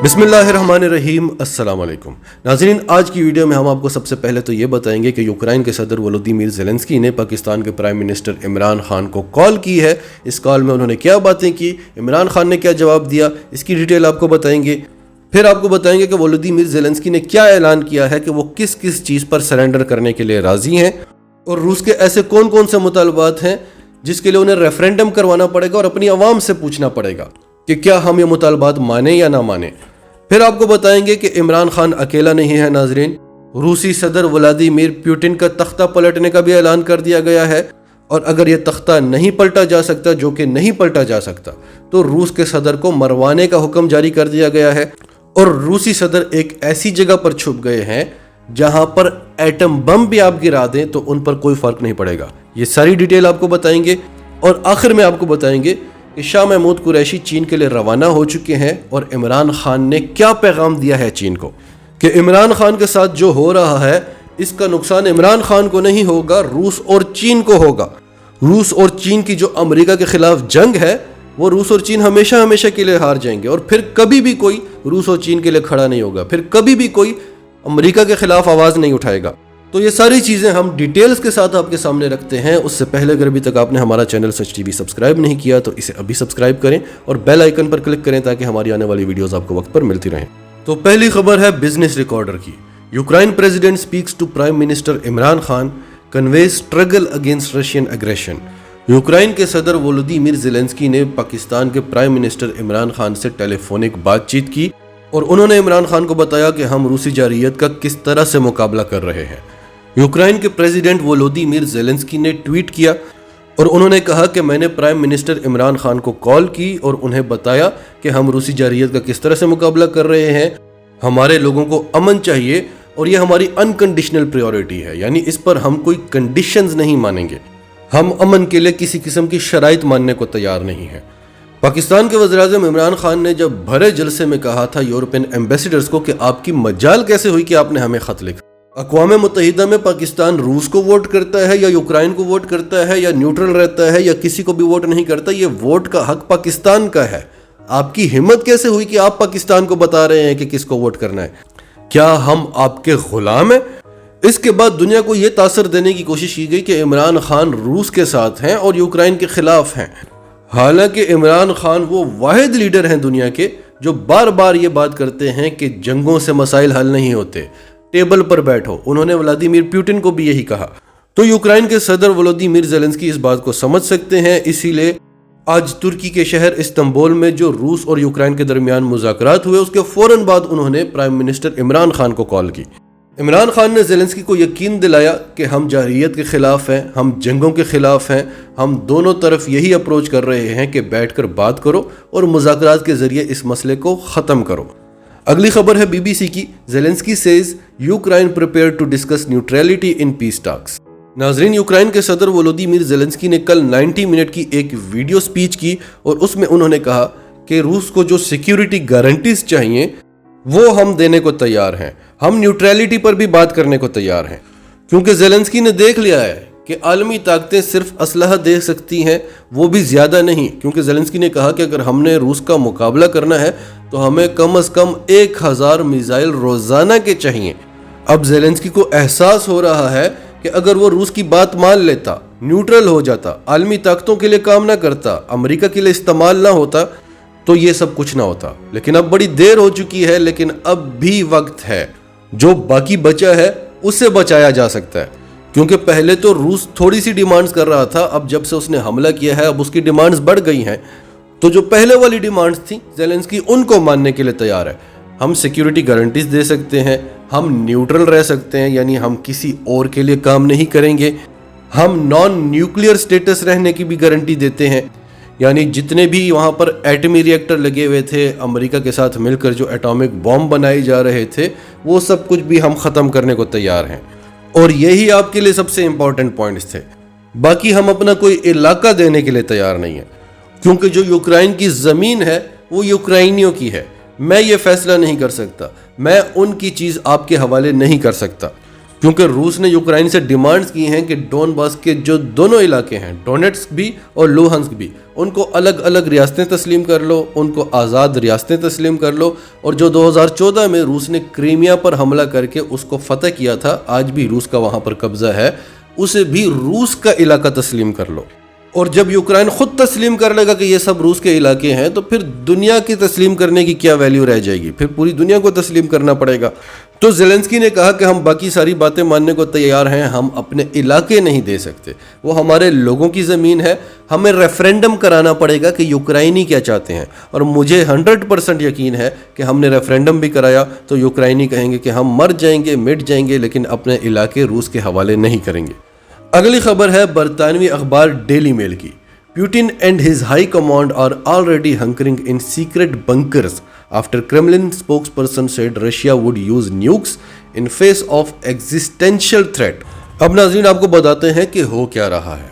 बिस्मिल्लाहिर्रहमानिर्रहीम। अस्सलाम वालेकुम नाज़रीन, आज की वीडियो में हम आपको सबसे पहले तो ये बताएंगे कि यूक्रेन के सदर वोलोदिमीर ज़ेलेंस्की ने पाकिस्तान के प्राइम मिनिस्टर इमरान खान को कॉल की है। इस कॉल में उन्होंने क्या बातें की, इमरान खान ने क्या जवाब दिया, इसकी डिटेल आपको बताएंगे। फिर आपको बताएंगे कि वोलोदिमीर ज़ेलेंस्की ने क्या ऐलान किया है कि वो किस किस चीज़ पर सरेंडर करने के लिए राज़ी हैं और रूस के ऐसे कौन कौन से मुतालबात हैं जिसके लिए उन्हें रेफरेंडम करवाना पड़ेगा और अपनी आवाम से पूछना पड़ेगा कि क्या हम ये मुतालबात माने या ना माने। फिर आपको बताएंगे कि इमरान खान अकेला नहीं है नाजरीन, रूसी सदर व्लादिमीर पुतिन का तख्ता पलटने का भी ऐलान कर दिया गया है। और अगर ये तख्ता नहीं पलटा जा सकता, जो कि नहीं पलटा जा सकता, तो रूस के सदर को मरवाने का हुक्म जारी कर दिया गया है। और रूसी सदर एक ऐसी जगह पर छुप गए हैं जहां पर एटम बम भी आप गिरा दें तो उन पर कोई फर्क नहीं पड़ेगा। ये सारी डिटेल आपको बताएंगे। और आखिर में आपको बताएंगे कि शाह महमूद कुरैशी चीन के लिए रवाना हो चुके हैं और इमरान खान ने क्या पैगाम दिया है चीन को कि इमरान खान के साथ जो हो रहा है इसका नुकसान इमरान खान को नहीं होगा, रूस और चीन को होगा। रूस और चीन की जो अमेरिका के खिलाफ जंग है वो रूस और चीन हमेशा हमेशा के लिए हार जाएंगे और फिर कभी भी कोई रूस और चीन के लिए खड़ा नहीं होगा, फिर कभी भी कोई अमेरिका के खिलाफ आवाज़ नहीं उठाएगा। तो ये सारी चीज़ें हम डिटेल्स के साथ आपके सामने रखते हैं। उससे पहले अगर अभी तक आपने हमारा चैनल सच टीवी सब्सक्राइब नहीं किया तो इसे अभी सब्सक्राइब करें और बेल आइकन पर क्लिक करें ताकि हमारी आने वाली वीडियोस आपको वक्त पर मिलती रहें। तो पहली खबर है बिजनेस रिकॉर्डर की। Ukraine president speaks to prime minister Imran Khan, conveys struggle against Russian aggression. Ukraine के सदर वोलोदिमीर ज़ेलेंस्की ने पाकिस्तान के प्राइम मिनिस्टर इमरान खान से टेलीफोनिक बातचीत की और उन्होंने इमरान खान को बताया कि हम रूसी जारहियत का किस तरह से मुकाबला कर रहे हैं। यूक्रेन के प्रेसिडेंट वोलोदिमीर ज़ेलेंस्की ने ट्वीट किया और उन्होंने कहा कि मैंने प्राइम मिनिस्टर इमरान खान को कॉल की और उन्हें बताया कि हम रूसी जारहियत का किस तरह से मुकाबला कर रहे हैं। हमारे लोगों को अमन चाहिए और ये हमारी अनकंडीशनल प्रायोरिटी है, यानी इस पर हम कोई कंडीशंस नहीं मानेंगे। हम अमन के लिए किसी किस्म की शराइत मानने को तैयार नहीं है। पाकिस्तान के वज़ीर-ए-आज़म इमरान खान ने जब भरे जलसे में कहा था यूरोपियन एम्बेसडर्स को कि आपकी मजाल कैसे हुई कि आपने हमें ख़त लिखा। अक़वाम मुत्तहिदा में पाकिस्तान रूस को वोट करता है या यूक्रेन को वोट करता है या न्यूट्रल रहता है या किसी को भी वोट नहीं करता, ये वोट का हक पाकिस्तान का है। आपकी हिम्मत कैसे हुई कि आप पाकिस्तान को बता रहे हैं कि किसको वोट करना है? क्या हम आपके गुलाम हैं? इसके बाद दुनिया को यह तासर देने की कोशिश की गई कि इमरान खान रूस के साथ हैं और यूक्रेन के खिलाफ हैं। हालांकि इमरान खान वो वाहिद लीडर हैं दुनिया के जो बार बार ये बात करते हैं कि जंगों से मसाइल हल नहीं होते, टेबल पर बैठो। उन्होंने व्लादिमीर पुतिन को भी यही कहा। तो यूक्रेन के सदर वोलोदिमीर ज़ेलेंस्की इस बात को समझ सकते हैं, इसीलिए आज तुर्की के शहर इस्तांबुल में जो रूस और यूक्रेन के दरमियान मुज़ाकरात हुए उसके फौरन बाद उन्होंने प्राइम मिनिस्टर इमरान खान को कॉल की। इमरान खान ने ज़ेलेंस्की को यकीन दिलाया कि हम जारहियत के खिलाफ हैं, हम जंगों के खिलाफ हैं, हम दोनों तरफ यही अप्रोच कर रहे हैं कि बैठकर बात करो और मुज़ाकरात के जरिए इस मसले को ख़त्म करो। अगली खबर है बीबीसी की। Zelensky says Ukraine prepare to discuss neutrality in peace talks. नाजरीन, यूक्रेन के सदर वोलोदिमीर ज़ेलेंस्की ने कल 90 मिनट की एक वीडियो स्पीच की और उसमें उन्होंने कहा कि रूस को जो सिक्योरिटी गारंटीज चाहिए वो हम देने को तैयार हैं, हम न्यूट्रलिटी पर भी बात करने को तैयार हैं। क्योंकि ज़ेलेंस्की ने देख लिया है कि आलमी ताकतें सिर्फ असलहा दे सकती हैं, वो भी ज़्यादा नहीं। क्योंकि ज़ेलेंस्की ने कहा कि अगर हमने रूस का मुकाबला करना है तो हमें कम से कम 1000 मिसाइल रोज़ाना के चाहिए। अब ज़ेलेंस्की को एहसास हो रहा है कि अगर वो रूस की बात मान लेता, न्यूट्रल हो जाता, आलमी ताकतों के लिए काम ना करता, अमेरिका के लिए इस्तेमाल ना होता, तो ये सब कुछ ना होता। लेकिन अब बड़ी देर हो चुकी है, लेकिन अब भी वक्त है। जो बाकी बचा है उसे बचाया जा सकता है। क्योंकि पहले तो रूस थोड़ी सी डिमांड्स कर रहा था, अब जब से उसने हमला किया है अब उसकी डिमांड्स बढ़ गई हैं। तो जो पहले वाली डिमांड्स थी ज़ेलेंस्की उनको मानने के लिए तैयार है। हम सिक्योरिटी गारंटीज दे सकते हैं, हम न्यूट्रल रह सकते हैं, यानी हम किसी और के लिए काम नहीं करेंगे, हम नॉन न्यूक्लियर स्टेटस रहने की भी गारंटी देते हैं, यानी जितने भी वहाँ पर एटमी रिएक्टर लगे हुए थे अमेरिका के साथ मिलकर जो एटॉमिक बॉम्ब बनाए जा रहे थे वो सब कुछ भी हम ख़त्म करने को तैयार हैं। और यही आपके लिए सबसे इम्पॉर्टेंट पॉइंट्स थे। बाकी हम अपना कोई इलाका देने के लिए तैयार नहीं है, क्योंकि जो यूक्रेन की ज़मीन है वो यूक्रेनियों की है। मैं ये फैसला नहीं कर सकता, मैं उनकी चीज़ आपके हवाले नहीं कर सकता। کیونکہ روس نے یوکرائن سے ڈیمانڈز کی ہیں کہ ڈونباس کے جو دونوں علاقے ہیں، ڈونیٹسک بھی اور لوہنسک بھی، ان کو الگ الگ ریاستیں تسلیم کر لو، ان کو آزاد ریاستیں تسلیم کر لو. اور جو 2014 میں روس نے کریمیا پر حملہ کر کے اس کو فتح کیا تھا، آج بھی روس کا وہاں پر قبضہ ہے، اسے بھی روس کا علاقہ تسلیم کر لو. اور جب یوکرائن خود تسلیم کر لے گا کہ یہ سب روس کے علاقے ہیں، تو پھر دنیا کی تسلیم کرنے کی کیا ویلیو رہ جائے گی؟ پھر پوری دنیا کو تسلیم کرنا پڑے گا. تو زیلنسکی نے کہا کہ ہم باقی ساری باتیں ماننے کو تیار ہیں، ہم اپنے علاقے نہیں دے سکتے، وہ ہمارے لوگوں کی زمین ہے، ہمیں ریفرینڈم کرانا پڑے گا کہ یوکرائنی کیا چاہتے ہیں. اور مجھے 100% یقین ہے کہ ہم نے ریفرینڈم بھی کرایا تو یوکرائنی کہیں گے کہ ہم مر جائیں گے، مٹ جائیں گے، لیکن اپنے علاقے روس کے حوالے نہیں کریں گے. اگلی خبر ہے برطانوی اخبار ڈیلی میل کی. Putin and his high command are already hunkering in secret bunkers after Kremlin spokesperson said Russia would use nukes in face of existential threat. اب ناظرین آپ کو بتاتے ہیں کہ ہو کیا رہا ہے.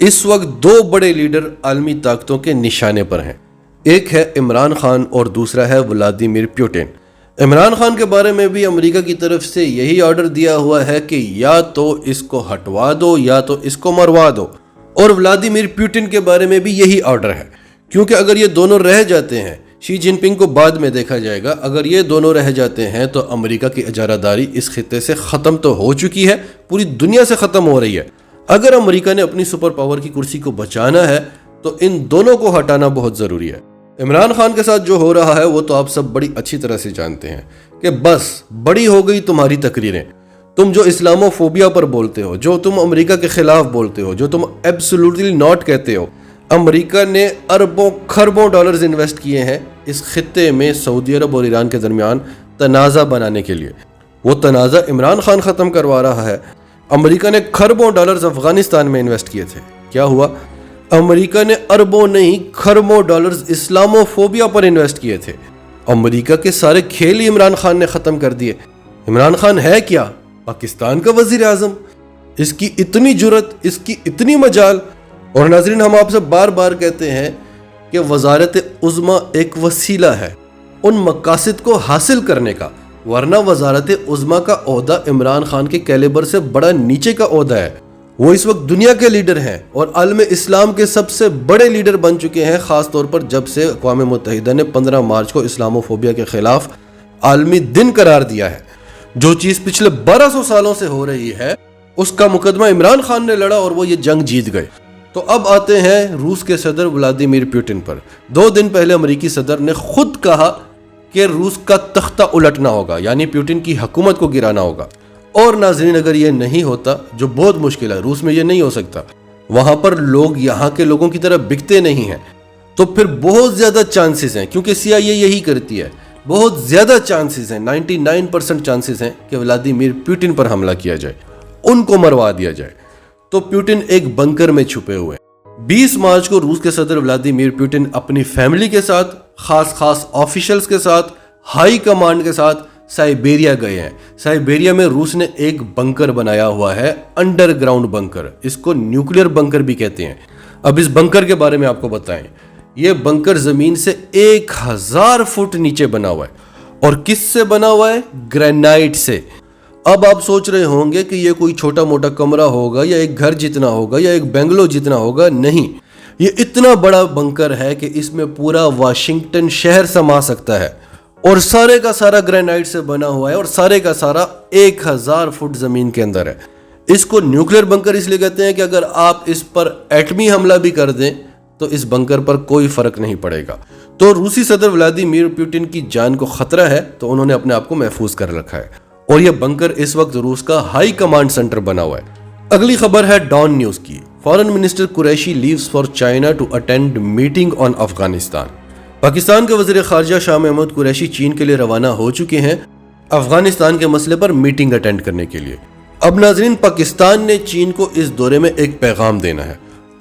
اس وقت دو بڑے لیڈر عالمی طاقتوں کے نشانے پر ہیں. ایک ہے عمران خان اور دوسرا ہے ولادیمیر پیوٹن. عمران خان کے بارے میں بھی امریکہ کی طرف سے یہی آرڈر دیا ہوا ہے کہ یا تو اس کو ہٹوا دو یا تو اس کو مروا دو. اور ولادیمیر پیوٹن کے بارے میں بھی یہی آرڈر ہے، کیونکہ اگر یہ دونوں رہ جاتے ہیں، شی جن پنگ کو بعد میں دیکھا جائے گا، اگر یہ دونوں رہ جاتے ہیں تو امریکہ کی اجارہ داری اس خطے سے ختم تو ہو چکی ہے، پوری دنیا سے ختم ہو رہی ہے. اگر امریکہ نے اپنی سپر پاور کی کرسی کو بچانا ہے تو ان دونوں کو ہٹانا بہت ضروری ہے. عمران خان کے ساتھ جو ہو رہا ہے وہ تو آپ سب بڑی اچھی طرح سے جانتے ہیں کہ بس بڑی ہو گئی تمہاری تقریریں. تم جو اسلامو فوبیا پر بولتے ہو، جو تم امریکہ کے خلاف بولتے ہو، جو تم ایبسولوٹلی ناٹ کہتے ہو. امریکہ نے اربوں خربوں ڈالرز انویسٹ کیے ہیں اس خطے میں سعودی عرب اور ایران کے درمیان تنازع بنانے کے لیے. وہ تنازع عمران خان ختم کروا رہا ہے. امریکہ نے خربوں ڈالرز افغانستان میں انویسٹ کیے تھے. کیا ہوا؟ امریکہ نے اربوں نہیں خربوں ڈالرز اسلامو فوبیا پر انویسٹ کیے تھے. امریکہ کے سارے کھیل ہی عمران خان نے ختم کر دیے. عمران خان ہے کیا؟ پاکستان کا وزیر اعظم. اس کی اتنی جرت، اس کی اتنی مجال. اور ناظرین ہم آپ سے بار بار کہتے ہیں کہ وزارت عظمیٰ ایک وسیلہ ہے ان مقاصد کو حاصل کرنے کا، ورنہ وزارت عظمیٰ کا عہدہ عمران خان کے کیلیبر سے بڑا نیچے کا عہدہ ہے. وہ اس وقت دنیا کے لیڈر ہیں اور عالم اسلام کے سب سے بڑے لیڈر بن چکے ہیں، خاص طور پر جب سے اقوام متحدہ نے 15 مارچ کو اسلامو فوبیا کے خلاف عالمی دن قرار دیا ہے. جو چیز پچھلے 1200 سالوں سے ہو رہی ہے اس کا مقدمہ عمران خان نے لڑا اور وہ یہ جنگ جیت گئے. تو اب آتے ہیں روس کے صدر ولادیمیر پیوٹن پر. 2 دن پہلے امریکی صدر نے خود کہا کہ روس کا تختہ الٹنا ہوگا، یعنی پیوٹن کی حکومت کو گرانا ہوگا. اور ناظرین اگر یہ نہیں ہوتا، جو بہت مشکل ہے، روس میں یہ نہیں ہو سکتا، وہاں پر لوگ یہاں کے لوگوں کی طرح بکتے نہیں ہیں، تو پھر بہت زیادہ چانسز ہیں، کیونکہ CIA یہی کرتی ہے، بہت زیادہ چانسز ہیں، 99% چانسز ہیں کہ ولادیمیر پیوٹن پر حملہ کیا جائے، ان کو مروا دیا جائے. تو پیوٹن ایک بنکر میں چھپے ہوئے. 20 مارچ کو روس کے صدر ولادیمیر پیوٹن اپنی فیملی کے ساتھ، خاص آفیشلز کے ساتھ، ہائی کمانڈ کے ساتھ سائبیریا گئے ہیں. سائبیریا میں روس نے ایک بنکر بنایا ہوا ہے، انڈر گراؤنڈ بنکر، اس کو نیوکلیر بنکر بھی کہتے ہیں. اب اس بنکر کے بارے میں آپ کو بتائیں. یہ بنکر زمین سے 1000 فٹ نیچے بنا ہوا ہے. اور کس سے بنا ہوا ہے؟ گرینائٹ سے. اب آپ سوچ رہے ہوں گے کہ یہ کوئی چھوٹا موٹا کمرہ ہوگا یا ایک گھر جتنا ہوگا یا ایک بنگلو جتنا ہوگا. نہیں، یہ اتنا بڑا بنکر ہے کہ اس میں پورا واشنگٹن شہر سما سکتا ہے. اور سارے کا سارا گرینائٹ سے بنا ہوا ہے اور سارے کا سارا 1000 فٹ زمین کے اندر ہے. اس کو نیوکلیر بنکر اس لیے کہتے ہیں کہ اگر آپ اس پر ایٹمی حملہ بھی کر دیں تو اس بنکر پر کوئی فرق نہیں پڑے گا. تو روسی صدر ولادیمیر پیوٹن کی جان کو خطرہ ہے تو انہوں نے اپنے آپ کو محفوظ کر رکھا ہے. اور یہ بنکر اس وقت روس کا ہائی کمانڈ سینٹر بنا ہوا ہے. اگلی خبر ہے ڈان نیوز کی. Foreign minister Qureshi leaves for China to attend meeting on Afghanistan. Pakistan کے وزیر خارجہ شاہ محمود قریشی چین کے لیے روانہ ہو چکے ہیں افغانستان کے مسئلے پر میٹنگ اٹینڈ کرنے کے لیے. اب ناظرین پاکستان نے چین کو اس دورے میں ایک پیغام دینا ہے،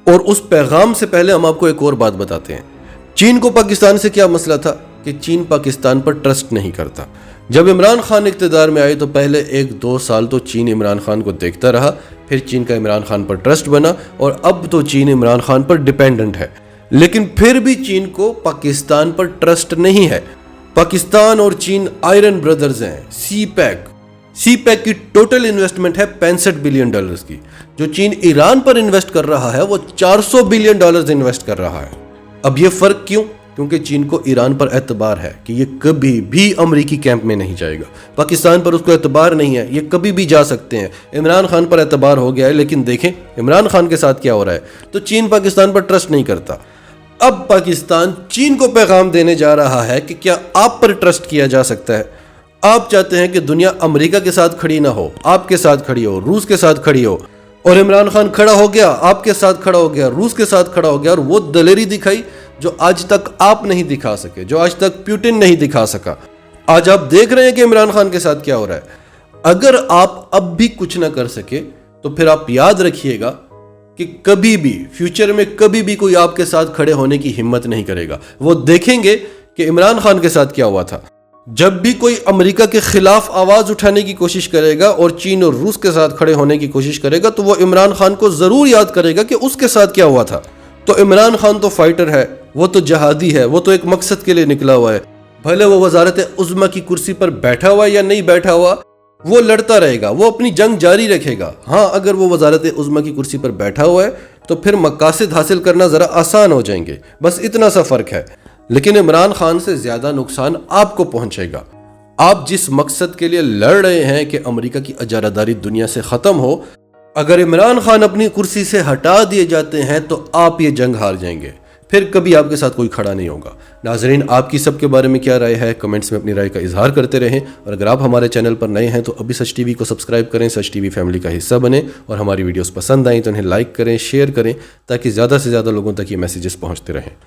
اور اس پیغام سے پہلے ہم آپ کو ایک اور بات بتاتے ہیں. چین کو پاکستان سے کیا مسئلہ تھا کہ چین پاکستان پر ٹرسٹ نہیں کرتا. جب عمران خان اقتدار میں آئے تو پہلے 1-2 سال تو چین عمران خان کو دیکھتا رہا، پھر چین کا عمران خان پر ٹرسٹ بنا اور اب تو چین عمران خان پر ڈیپینڈنٹ ہے. لیکن پھر بھی چین کو پاکستان پر ٹرسٹ نہیں ہے. پاکستان اور چین آئرن بردرز ہیں، سی پیک. सी पैक की टोटल इन्वेस्टमेंट है $65 बिलियन की। जो चीन ईरान पर इन्वेस्ट कर रहा है वो $400 बिलियन इन्वेस्ट कर रहा है। अब ये फर्क क्यों? क्योंकि चीन को ईरान पर एतबार है कि ये कभी भी अमेरिकी कैंप में नहीं जाएगा। पाकिस्तान पर उसको एतबार नहीं है, ये कभी भी जा सकते हैं। इमरान खान पर एतबार हो गया है, लेकिन देखें इमरान खान के साथ क्या हो रहा है। तो चीन पाकिस्तान पर ट्रस्ट नहीं करता। अब पाकिस्तान चीन को पैगाम देने जा रहा है कि क्या आप पर ट्रस्ट किया जा सकता है। आप चाहते हैं कि दुनिया अमेरिका के साथ खड़ी ना हो, आपके साथ खड़ी हो, रूस के साथ खड़ी हो। और इमरान खान खड़ा हो गया, आपके साथ खड़ा हो गया, रूस के साथ खड़ा हो गया, और वो दलेरी दिखाई जो आज तक आप नहीं दिखा सके, जो आज तक पुतिन नहीं दिखा सका। आज आप देख रहे हैं कि इमरान खान के साथ क्या हो रहा है। अगर आप अब भी कुछ ना कर सके तो फिर आप याद रखिएगा कि कभी भी फ्यूचर में कभी भी कोई आपके साथ खड़े होने की हिम्मत नहीं करेगा। वो देखेंगे कि इमरान खान के साथ क्या हुआ था। जब भी कोई अमेरिका के खिलाफ आवाज उठाने की कोशिश करेगा और चीन और रूस के साथ खड़े होने की कोशिश करेगा तो वो इमरान खान को जरूर याद करेगा कि उसके साथ क्या हुआ था। तो इमरान खान तो फाइटर है, वो तो जहादी है, वो तो एक मकसद के लिए निकला हुआ है। भले वो वजारत उज़्मा की कुर्सी पर बैठा हुआ या नहीं बैठा हुआ, वो लड़ता रहेगा, वो अपनी जंग जारी रखेगा। हाँ, अगर वो वजारत उज़्मा की कुर्सी पर बैठा हुआ है तो फिर मकासद हासिल करना ज़रा आसान हो जाएंगे, बस इतना सा फ़र्क है। लेकिन इमरान खान से ज़्यादा नुकसान आपको पहुंचेगा। आप जिस मकसद के लिए लड़ रहे हैं कि अमेरिका की अजारादारी दुनिया से ख़त्म हो, अगर इमरान खान अपनी कुर्सी से हटा दिए जाते हैं तो आप ये जंग हार जाएंगे, फिर कभी आपके साथ कोई खड़ा नहीं होगा। नाजरीन, आपकी सबके बारे में क्या राय है, कमेंट्स में अपनी राय का इजहार करते रहें। और अगर आप हमारे चैनल पर नए हैं तो अभी सच टीवी को सब्सक्राइब करें, सच टीवी फैमिली का हिस्सा बने, और हमारी वीडियोस पसंद आएँ तो उन्हें लाइक करें, शेयर करें, ताकि ज़्यादा से ज़्यादा लोगों तक ये मैसेजेस पहुँचते रहें।